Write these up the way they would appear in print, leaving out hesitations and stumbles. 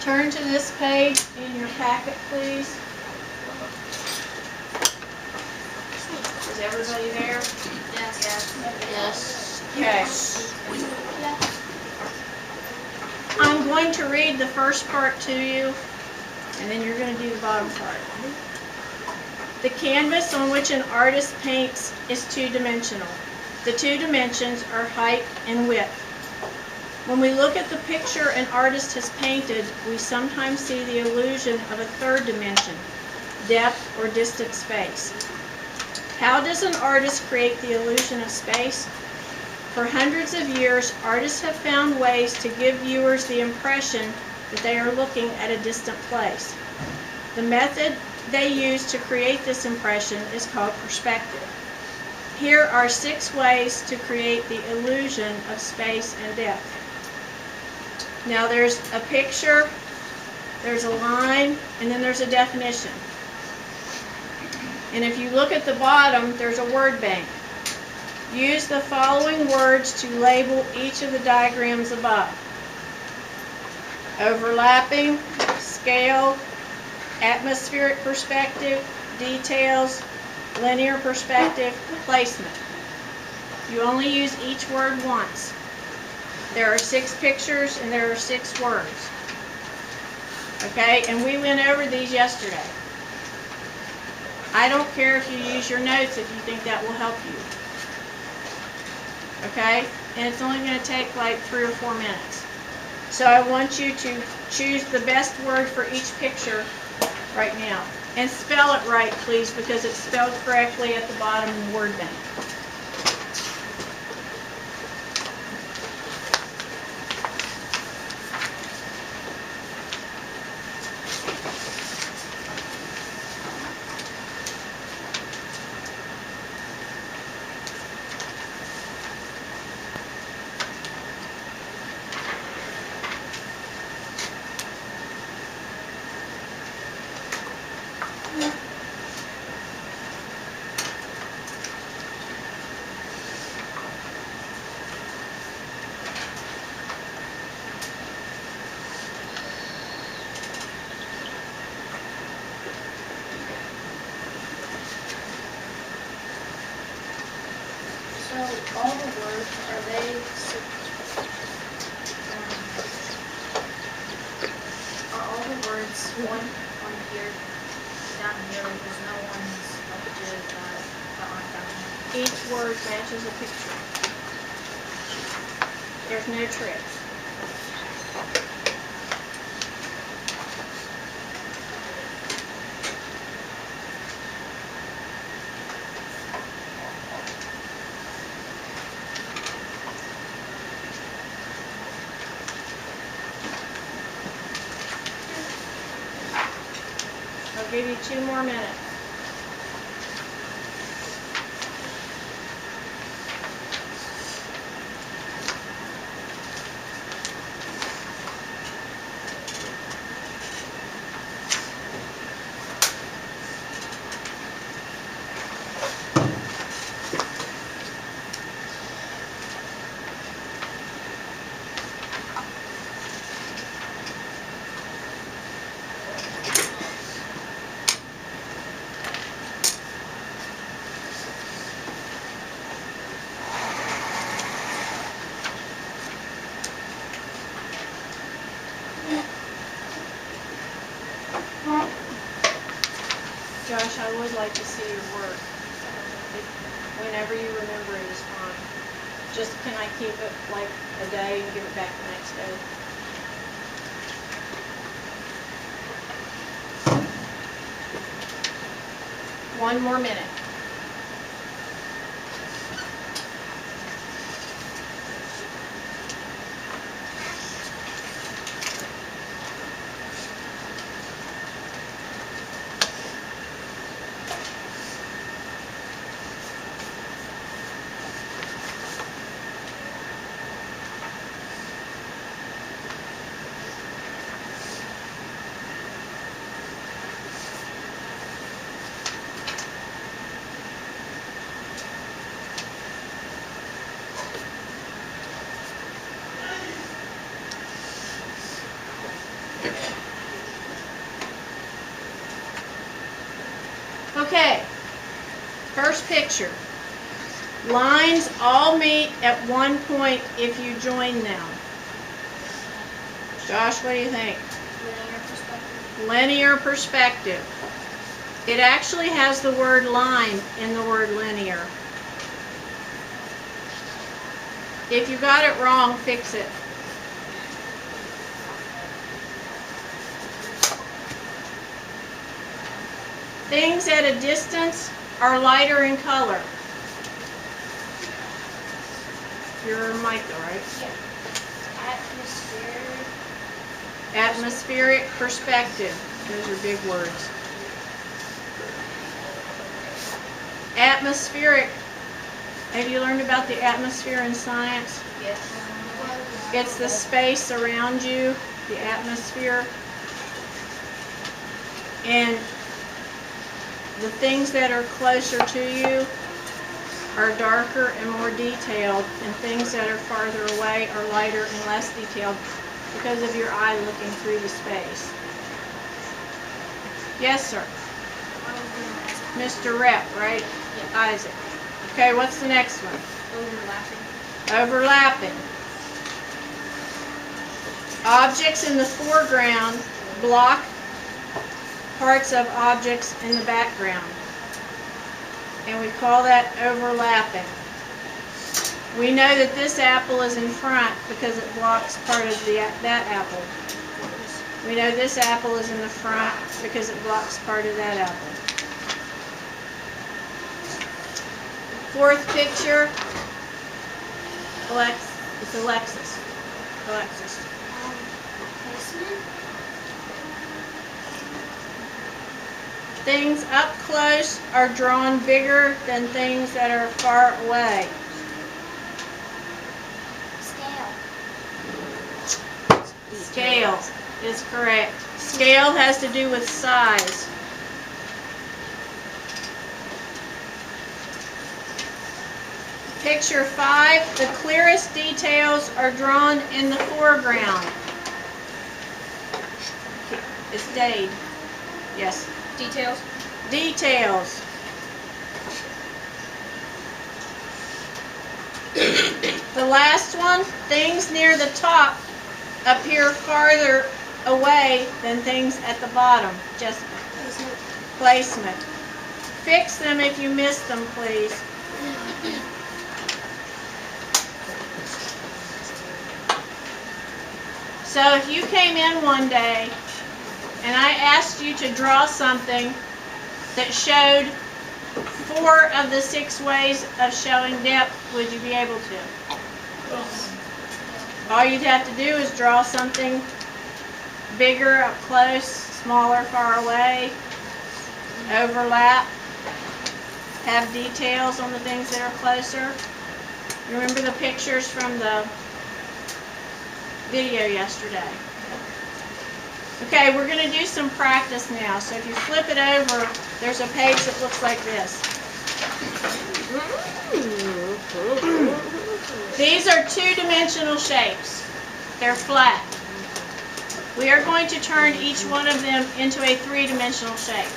Turn to this page in your packet, please. Is everybody there? Yes. Yes. Okay. I'm going to read the first part to you, and then you're going to do the bottom part. The canvas on which an artist paints is two-dimensional. The two dimensions are height and width. When we look at the picture an artist has painted, we sometimes see the illusion of a third dimension, depth or distant space. How does an artist create the illusion of space? For hundreds of years, artists have found ways to give viewers the impression that they are looking at a distant place. The method they use to create this impression is called perspective. Here are 6 ways to create the illusion of space and depth. Now there's a picture, there's a line, and then there's a definition. And if you look at the bottom, there's a word bank. Use the following words to label each of the diagrams above: overlapping, scale, atmospheric perspective, details, linear perspective, placement. You only use each word once. There are 6 pictures and there are 6 words. Okay, and we went over these yesterday. I don't care if you use your notes if you think that will help you. Okay, and it's only going to take like 3 or 4 minutes. So I want you to choose the best word for each picture right now. And spell it right, please, because it's spelled correctly at the bottom in the word bank. So all the words, are all the words one on here, down here, there's no ones up to that aren't down here? Each word matches a picture. There's no tricks. I'll give you 2 more minutes. Josh, I would like to see your work. Whenever you remember it is fine. Just can I keep it like a day and give it back the next day? One more minute. Okay, first picture. Lines all meet at one point if you join them. Josh, what do you think? Linear perspective. Linear perspective. It actually has the word line in the word linear. If you got it wrong, fix it. Things at a distance are lighter in color. You're Micah, right? Yeah. Atmosphere. Atmospheric perspective. Those are big words. Atmospheric. Have you learned about the atmosphere in science? Yes. It's the space around you, the atmosphere. And the things that are closer to you are darker and more detailed, and things that are farther away are lighter and less detailed because of your eye looking through the space. Yes, sir. Mr. Rep, right? Yeah. Isaac. Okay, what's the next one? Overlapping. Overlapping. Objects in the foreground block parts of objects in the background. And we call that overlapping. We know that this apple is in front because it blocks part of that apple. We know this apple is in the front because it blocks part of that apple. Fourth picture, it's Alexis. Alexis. Placement. Things up close are drawn bigger than things that are far away. Scale. Scale is correct. Scale has to do with size. Picture 5, the clearest details are drawn in the foreground. It's Dade. Yes. Details. Details. The last one, things near the top appear farther away than things at the bottom. Jessica. Placement. Fix them if you missed them, please. So if you came in one day and I asked you to draw something that showed 4 of the 6 ways of showing depth, would you be able to? Yes. All you'd have to do is draw something bigger up close, smaller far away, overlap, have details on the things that are closer. You remember the pictures from the video yesterday? Okay, we're going to do some practice now. So if you flip it over, there's a page that looks like this. These are 2-dimensional shapes. They're flat. We are going to turn each one of them into a 3-dimensional shape.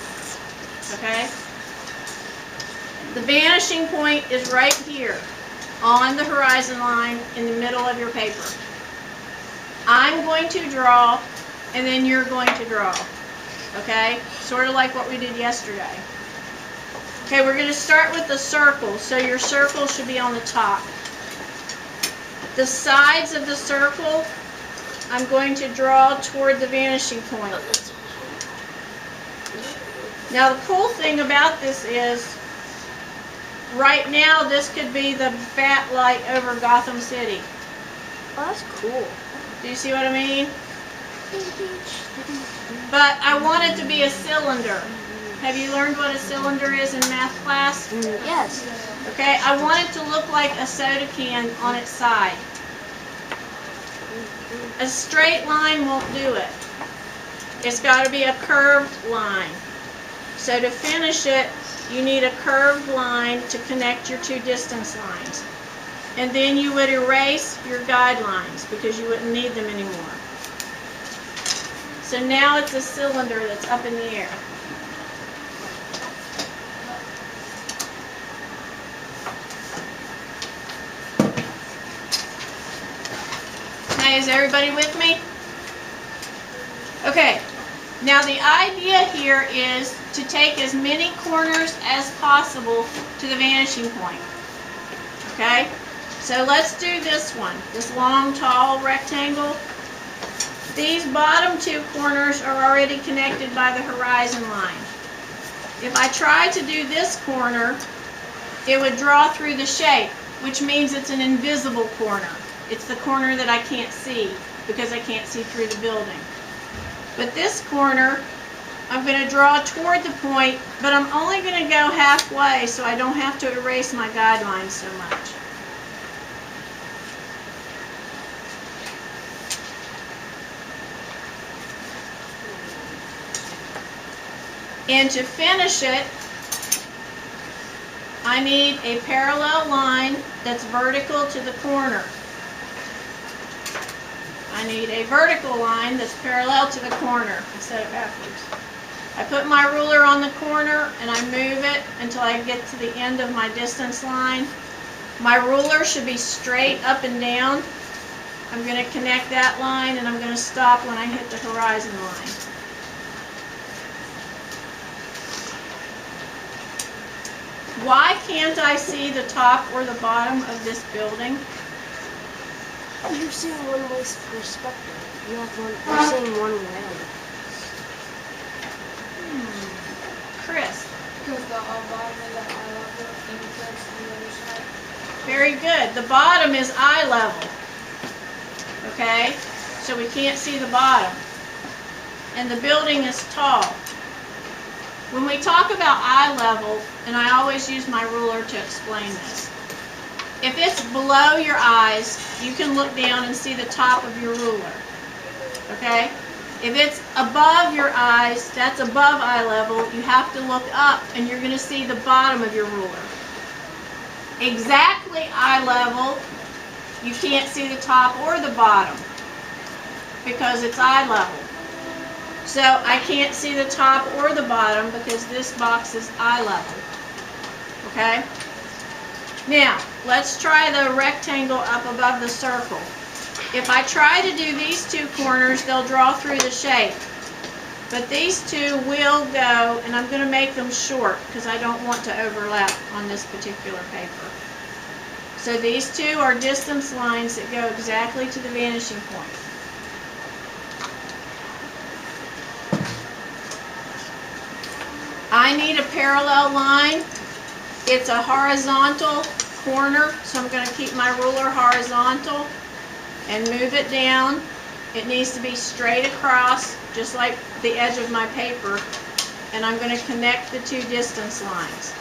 Okay? The vanishing point is right here on the horizon line in the middle of your paper. I'm going to draw, and then you're going to draw. Okay? Sort of like what we did yesterday. Okay, we're going to start with the circle. So your circle should be on the top. The sides of the circle, I'm going to draw toward the vanishing point. Now the cool thing about this is, right now this could be the bat light over Gotham City. Oh, that's cool. Do you see what I mean? But I want it to be a cylinder. Have you learned what a cylinder is in math class? Yes. Okay, I want it to look like a soda can on its side. A straight line won't do it. It's got to be a curved line. So to finish it, you need a curved line to connect your 2 distance lines. And then you would erase your guidelines because you wouldn't need them anymore. So now it's a cylinder that's up in the air. Okay, is everybody with me? Okay, now the idea here is to take as many corners as possible to the vanishing point. Okay, so let's do this one, this long, tall rectangle. These bottom two corners are already connected by the horizon line. If I try to do this corner, it would draw through the shape, which means it's an invisible corner. It's the corner that I can't see because I can't see through the building. But this corner, I'm going to draw toward the point, but I'm only going to go halfway so I don't have to erase my guidelines so much. And to finish it, I need a parallel line that's vertical to the corner. I need a vertical line that's parallel to the corner. I said it backwards. I put my ruler on the corner and I move it until I get to the end of my distance line. My ruler should be straight up and down. I'm going to connect that line and I'm going to stop when I hit the horizon line. Why can't I see the top or the bottom of this building? You're seeing one-way perspective. You're seeing one way. Chris. Because the bottom is at eye level and because the other side. Very good. The bottom is eye level. Okay? So we can't see the bottom. And the building is tall. When we talk about eye level, and I always use my ruler to explain this, if it's below your eyes, you can look down and see the top of your ruler. Okay? If it's above your eyes, that's above eye level, you have to look up and you're going to see the bottom of your ruler. Exactly eye level, you can't see the top or the bottom because it's eye level. So I can't see the top or the bottom because this box is eye level. Okay? Now, let's try the rectangle up above the circle. If I try to do these two corners, they'll draw through the shape. But these two will go, and I'm going to make them short because I don't want to overlap on this particular paper. So these two are distance lines that go exactly to the vanishing point. I need a parallel line. It's a horizontal corner, so I'm going to keep my ruler horizontal and move it down. It needs to be straight across, just like the edge of my paper, and I'm going to connect the two distance lines.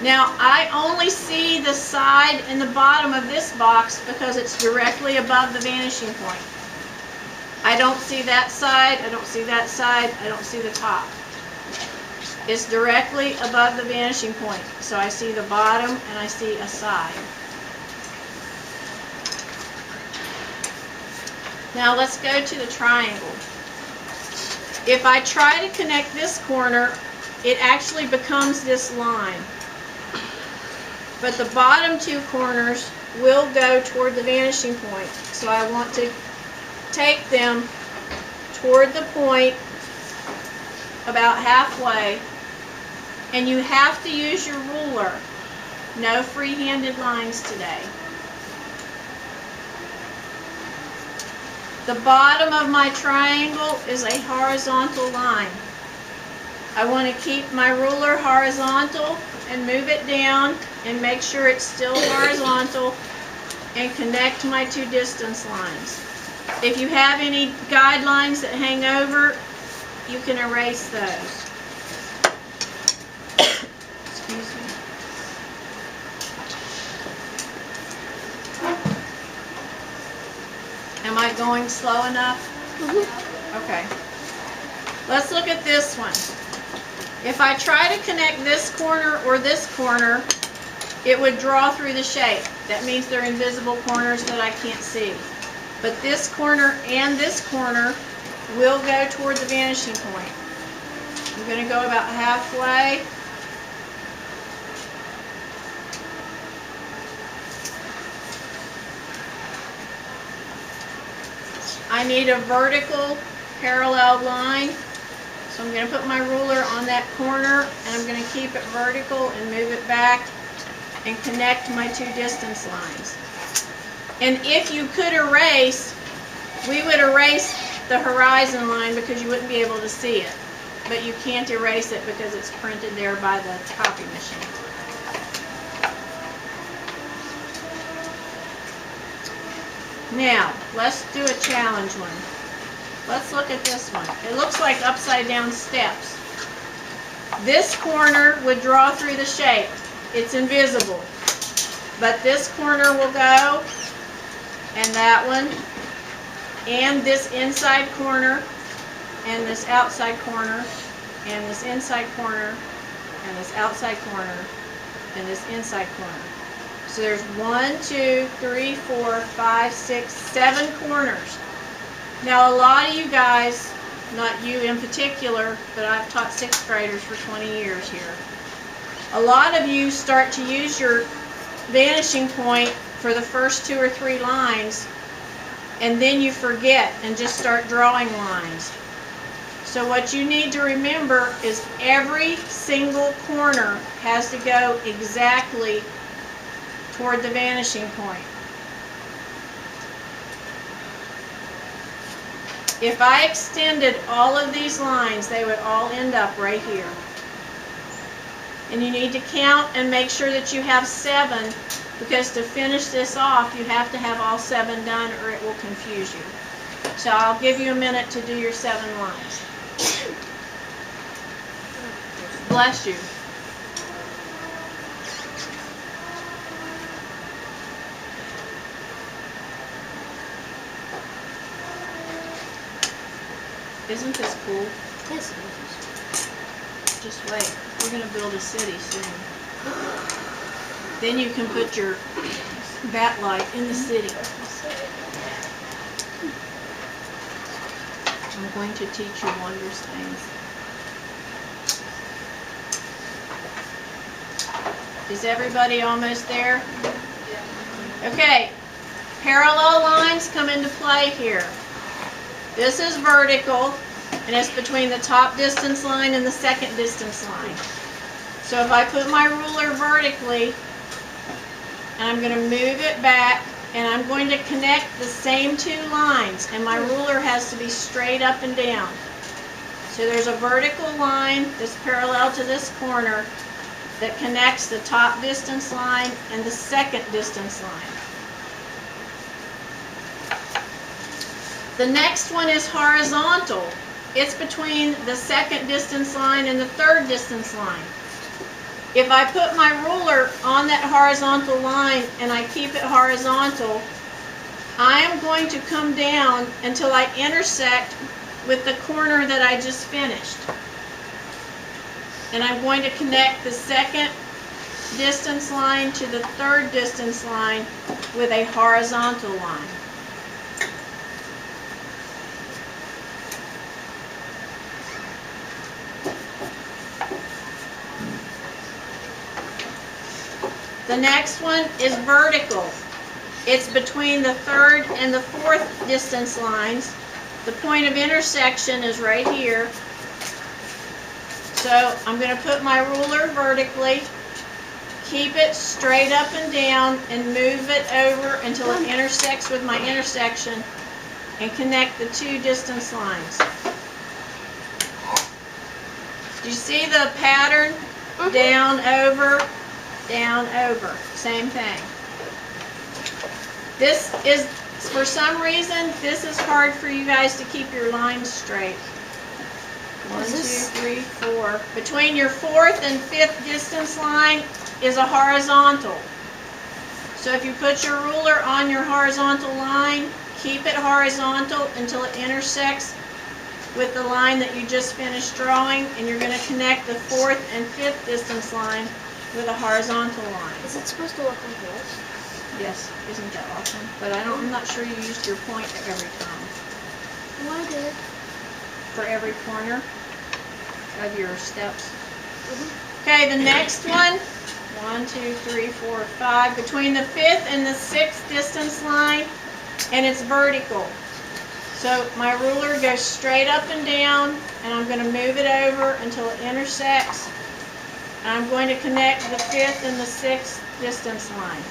Now, I only see the side and the bottom of this box because it's directly above the vanishing point. I don't see that side, I don't see that side, I don't see the top. It's directly above the vanishing point, so I see the bottom and I see a side. Now let's go to the triangle. If I try to connect this corner, it actually becomes this line. But the bottom two corners will go toward the vanishing point, so I want to take them toward the point about halfway, and you have to use your ruler. No free-handed lines today. The bottom of my triangle is a horizontal line. I want to keep my ruler horizontal and move it down and make sure it's still horizontal and connect my two distance lines. If you have any guidelines that hang over, you can erase those. Excuse me. Am I going slow enough? Okay. Let's look at this one. If I try to connect this corner or this corner, it would draw through the shape. That means they're invisible corners that I can't see. But this corner and this corner will go toward the vanishing point. I'm going to go about halfway. I need a vertical parallel line. So I'm going to put my ruler on that corner, and I'm going to keep it vertical and move it back and connect my two distance lines. And if you could erase, we would erase the horizon line because you wouldn't be able to see it. But you can't erase it because it's printed there by the copy machine. Now, let's do a challenge one. Let's look at this one. It looks like upside down steps. This corner would draw through the shape. It's invisible. But this corner will go, and that one, and this inside corner, and this outside corner, and this inside corner, and this outside corner, and this inside corner. So there's 1, 2, 3, 4, 5, 6, 7 corners. Now a lot of you guys, not you in particular, but I've taught 6th graders for 20 years here. A lot of you start to use your vanishing point for the first 2 or 3 lines, and then you forget and just start drawing lines. So what you need to remember is every single corner has to go exactly toward the vanishing point. If I extended all of these lines, they would all end up right here. And you need to count and make sure that you have 7, because to finish this off, you have to have all 7 done or it will confuse you. So I'll give you a minute to do your 7 lines. Bless you. Isn't this cool? Yes, it is. Just wait. We're going to build a city soon. Then you can put your bat light in the city. I'm going to teach you wondrous things. Is everybody almost there? Okay. Parallel lines come into play here. This is vertical, and it's between the top distance line and the second distance line. So if I put my ruler vertically, and I'm going to move it back, and I'm going to connect the same 2 lines, and my ruler has to be straight up and down. So there's a vertical line that's parallel to this corner that connects the top distance line and the second distance line. The next one is horizontal. It's between the second distance line and the third distance line. If I put my ruler on that horizontal line and I keep it horizontal, I am going to come down until I intersect with the corner that I just finished. And I'm going to connect the second distance line to the third distance line with a horizontal line. The next one is vertical. It's between the third and the fourth distance lines. The point of intersection is right here. So I'm going to put my ruler vertically, keep it straight up and down, and move it over until it intersects with my intersection and connect the 2 distance lines. Do you see the pattern? Down, over, down, over. Same thing. This is, for some reason, this is hard for you guys to keep your lines straight. 1, 2, 3, 4. Between your 4th and 5th distance line is a horizontal. So if you put your ruler on your horizontal line, keep it horizontal until it intersects with the line that you just finished drawing, and you're going to connect the 4th and 5th distance line with a horizontal line. Is it supposed to look like this? Yes, isn't that awesome? But I'm not sure you used your point every time. Well, I did. For every corner of your steps. Okay, the next one, 1, 2, 3, 4, 5, between the 5th and the 6th distance line, and it's vertical. So my ruler goes straight up and down, and I'm going to move it over until it intersects. And I'm going to connect the 5th and the 6th distance line.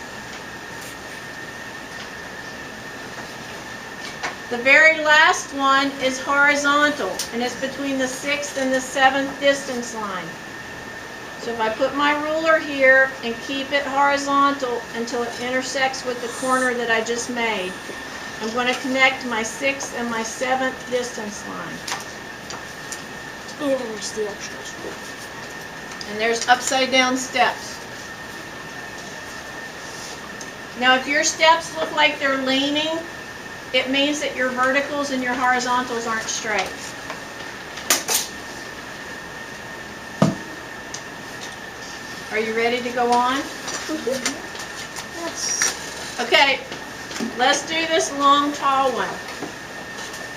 The very last one is horizontal, and it's between the 6th and the 7th distance line. So if I put my ruler here and keep it horizontal until it intersects with the corner that I just made, I'm going to connect my 6th and my 7th distance line. And there's the extras. And there's upside down steps. Now if your steps look like they're leaning, it means that your verticals and your horizontals aren't straight. Are you ready to go on? That's Okay, let's do this long, tall one.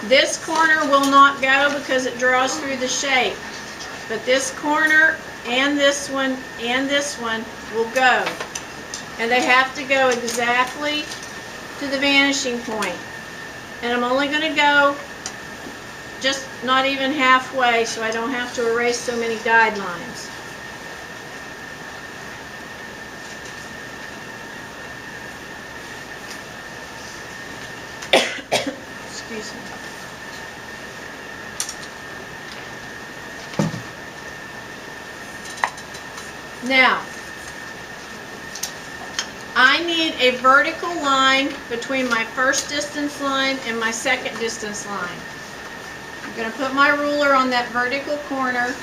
This corner will not go because it draws through the shape. But this corner and this one will go. And they have to go exactly to the vanishing point. And I'm only going to go just not even halfway so I don't have to erase so many guidelines. Excuse me. Now, I need a vertical line between my first distance line and my second distance line. I'm going to put my ruler on that vertical corner,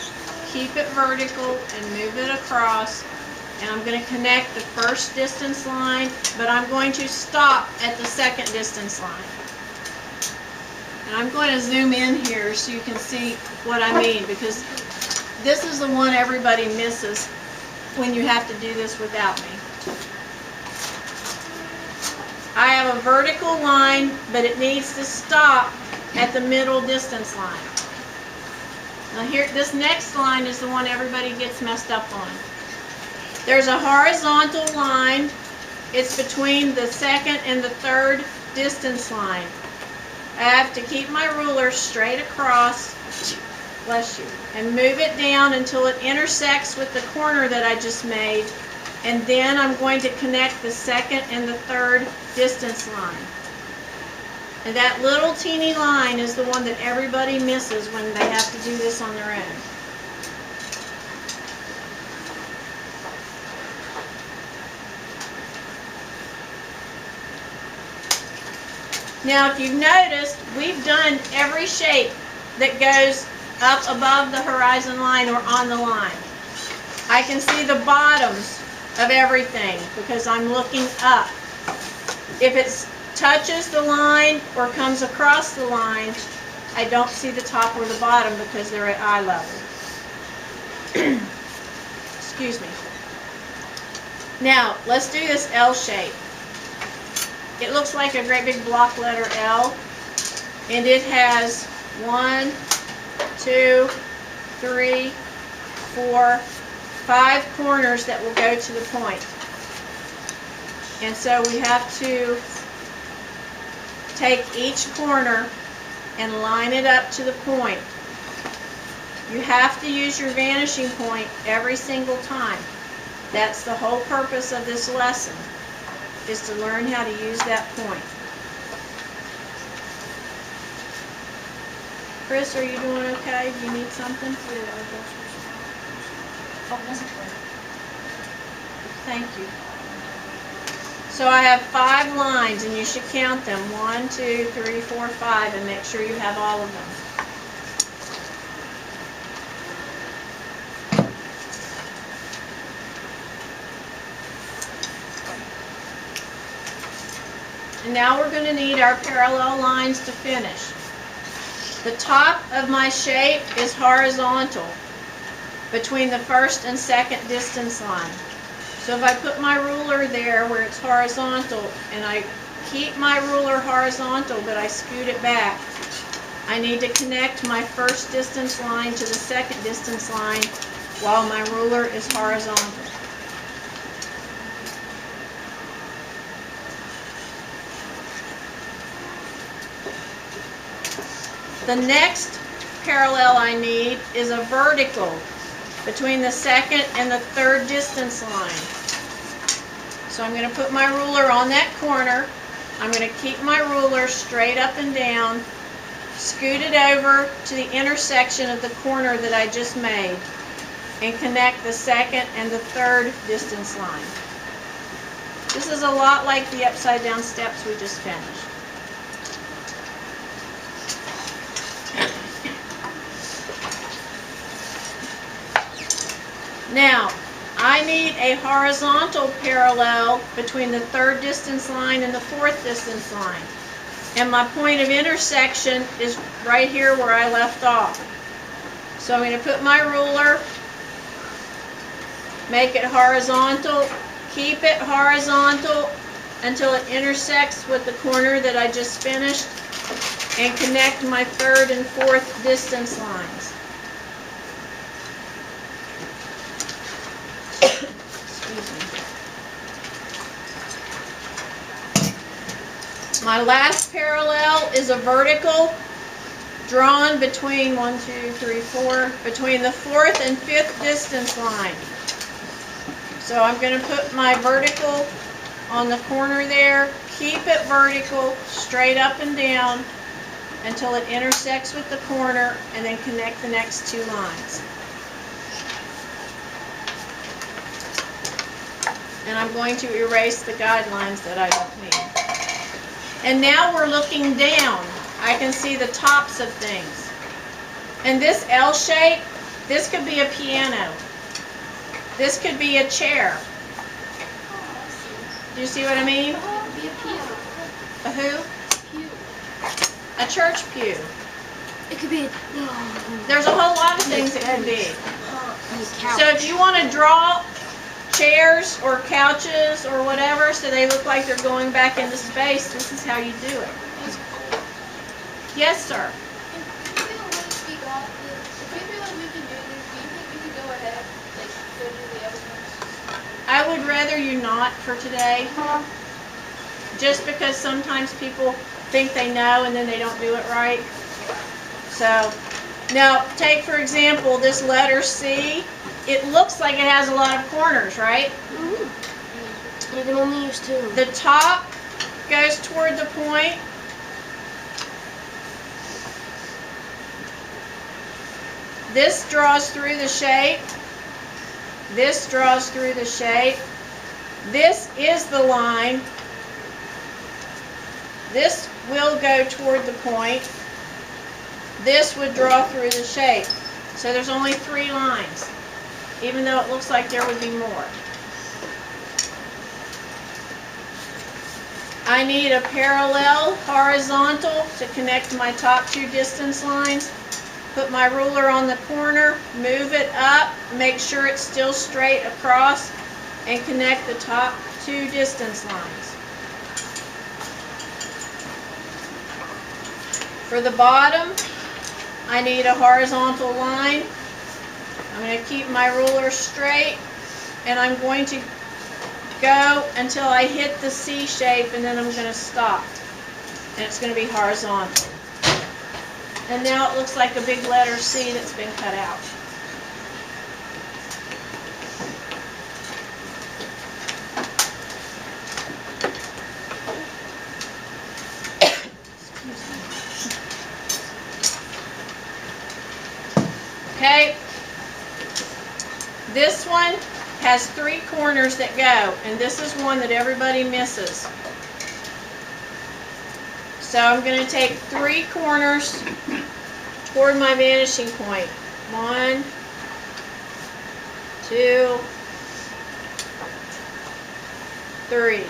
keep it vertical, and move it across. And I'm going to connect the first distance line, but I'm going to stop at the second distance line. And I'm going to zoom in here so you can see what I mean, because this is the one everybody misses when you have to do this without me. I have a vertical line, but it needs to stop at the middle distance line. Now here, this next line is the one everybody gets messed up on. There's a horizontal line. It's between the second and the third distance line. I have to keep my ruler straight across, bless you, and move it down until it intersects with the corner that I just made. And then I'm going to connect the second and the third distance line. And that little teeny line is the one that everybody misses when they have to do this on their own. Now if you've noticed, we've done every shape that goes up above the horizon line or on the line. I can see the bottoms of everything because I'm looking up. If it touches the line or comes across the line, I don't see the top or the bottom because they're at eye level. Excuse me. Now, let's do this L shape. It looks like a great big block letter L, and it has 1, 2, 3, 4, 5 corners that will go to the point. And so we have to take each corner and line it up to the point. You have to use your vanishing point every single time. That's the whole purpose of this lesson, is to learn how to use that point. Chris, are you doing okay? Do you need something? Thank you. So I have 5 lines, and you should count them. 1, 2, 3, 4, 5, and make sure you have all of them. And now we're going to need our parallel lines to finish. The top of my shape is horizontal between the first and second distance line. So if I put my ruler there where it's horizontal and I keep my ruler horizontal but I scoot it back, I need to connect my first distance line to the second distance line while my ruler is horizontal. The next parallel I need is a vertical between the second and the third distance line. So I'm going to put my ruler on that corner. I'm going to keep my ruler straight up and down, scoot it over to the intersection of the corner that I just made, and connect the second and the third distance line. This is a lot like the upside down steps we just finished. Now, I need a horizontal parallel between the third distance line and the fourth distance line. And my point of intersection is right here where I left off. So I'm going to put my ruler, make it horizontal, keep it horizontal until it intersects with the corner that I just finished, and connect my third and fourth distance lines. My last parallel is a vertical drawn between between the fourth and fifth distance line. So I'm going to put my vertical on the corner there, keep it vertical, straight up and down until it intersects with the corner, and then connect the next two lines. And I'm going to erase the guidelines that I don't need. And now we're looking down. I can see the tops of things. And this L shape, this could be a piano. This could be a chair. Do you see what I mean? Be a piano. A who? Pew. A church pew. It could be a There's a whole lot of things it could be. couch. So if you want to draw chairs or couches or whatever so they look like they're going back into space, this is how you do it. Yes, sir. If we don't really speak off, if we feel like we can do this, do you think we could go ahead, like, go do the other ones? I would rather you not for today, just because sometimes people think they know and then they don't do it right. So, now take for example this letter C. It looks like it has a lot of corners, right? You can only use two. The top goes toward the point. This draws through the shape. This draws through the shape. This is the line. This will go toward the point. This would draw through the shape. So there's only 3 lines, even though it looks like there would be more. I need a parallel horizontal to connect my top 2 distance lines. Put my ruler on the corner, move it up, make sure it's still straight across, and connect the top 2 distance lines. For the bottom, I need a horizontal line. I'm going to keep my ruler straight, and I'm going to go until I hit the C shape, and then I'm going to stop. And it's going to be horizontal. And now it looks like a big letter C that's been cut out. Okay, this one has 3 corners that go, and this is one that everybody misses. So I'm going to take 3 corners toward my vanishing point. 1, 2, 3.